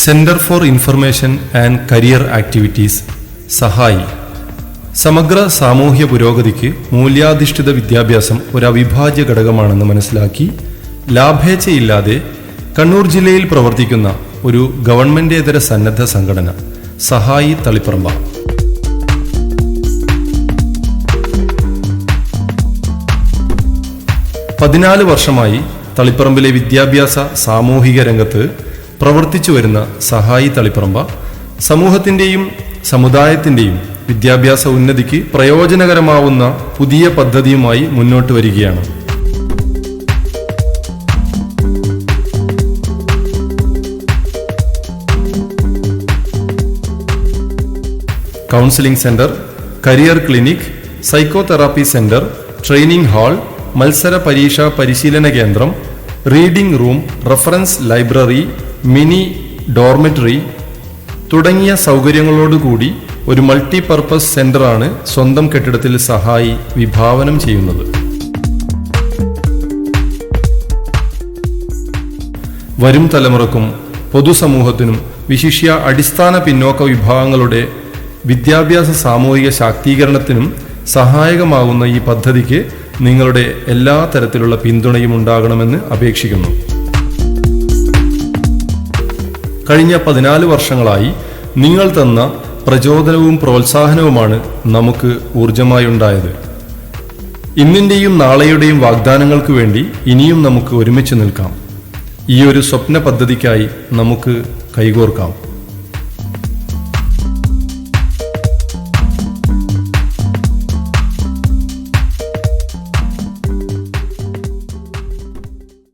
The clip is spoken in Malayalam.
Centre for information and career activities സഹായി സമഗ്ര സാമൂഹ്യ പുരോഗതിക്ക് മൂല്യാധിഷ്ഠിത വിദ്യാഭ്യാസം ഒരു അവിഭാജ്യ ഘടകമാണെന്ന് മനസ്സിലാക്കി ലാഭേച്ഛയില്ലാതെ കണ്ണൂർ ജില്ലയിൽ പ്രവർത്തിക്കുന്ന ഒരു ഗവൺമെന്റേതര സന്നദ്ധ സംഘടന സഹായി തളിപ്പറമ്പ. പതിനാല് വർഷമായി തളിപ്പറമ്പിലെ വിദ്യാഭ്യാസ സാമൂഹിക രംഗത്ത് പ്രവർത്തിച്ചു വരുന്ന സഹായി തളിപ്പറമ്പ സമൂഹത്തിന്റെയും സമുദായത്തിന്റെയും വിദ്യാഭ്യാസ ഉന്നതിക്ക് പ്രയോജനകരമാവുന്ന പുതിയ പദ്ധതിയുമായി മുന്നോട്ട് വരികയാണ്. Counselling centre, career clinic, psychotherapy centre, training hall, മത്സര പരീക്ഷാ പരിശീലന കേന്ദ്രം, reading room, reference library, mini dormitory തുടങ്ങിയ സൗകര്യങ്ങളോടുകൂടി ഒരു മൾട്ടിപർപ്പസ് സെന്ററാണ് സ്വന്തം കെട്ടിടത്തിൽ സഹായി വിഭാവനം ചെയ്യുന്നത്. വരും തലമുറക്കും പൊതുസമൂഹത്തിനും വിശിഷ്യ അടിസ്ഥാന പിന്നോക്ക വിഭാഗങ്ങളുടെ വിദ്യാഭ്യാസ സാമൂഹിക ശാക്തീകരണത്തിനും സഹായകമാകുന്ന ഈ പദ്ധതിക്ക് നിങ്ങളുടെ എല്ലാ തരത്തിലുള്ള പിന്തുണയും ഉണ്ടാകണമെന്ന് അപേക്ഷിക്കുന്നു. കഴിഞ്ഞ 14 വർഷങ്ങളായി നിങ്ങൾ തന്ന പ്രചോദനവും പ്രോത്സാഹനവുമാണ് നമുക്ക് ഊർജമായി ഉണ്ടായത്. ഇന്നിന്റെയും നാളെയുടെയും വാഗ്ദാനങ്ങൾക്ക് വേണ്ടി ഇനിയും നമുക്ക് ഒരുമിച്ച് നിൽക്കാം. ഈ ഒരു സ്വപ്ന പദ്ധതിക്കായി നമുക്ക് കൈകോർക്കാം.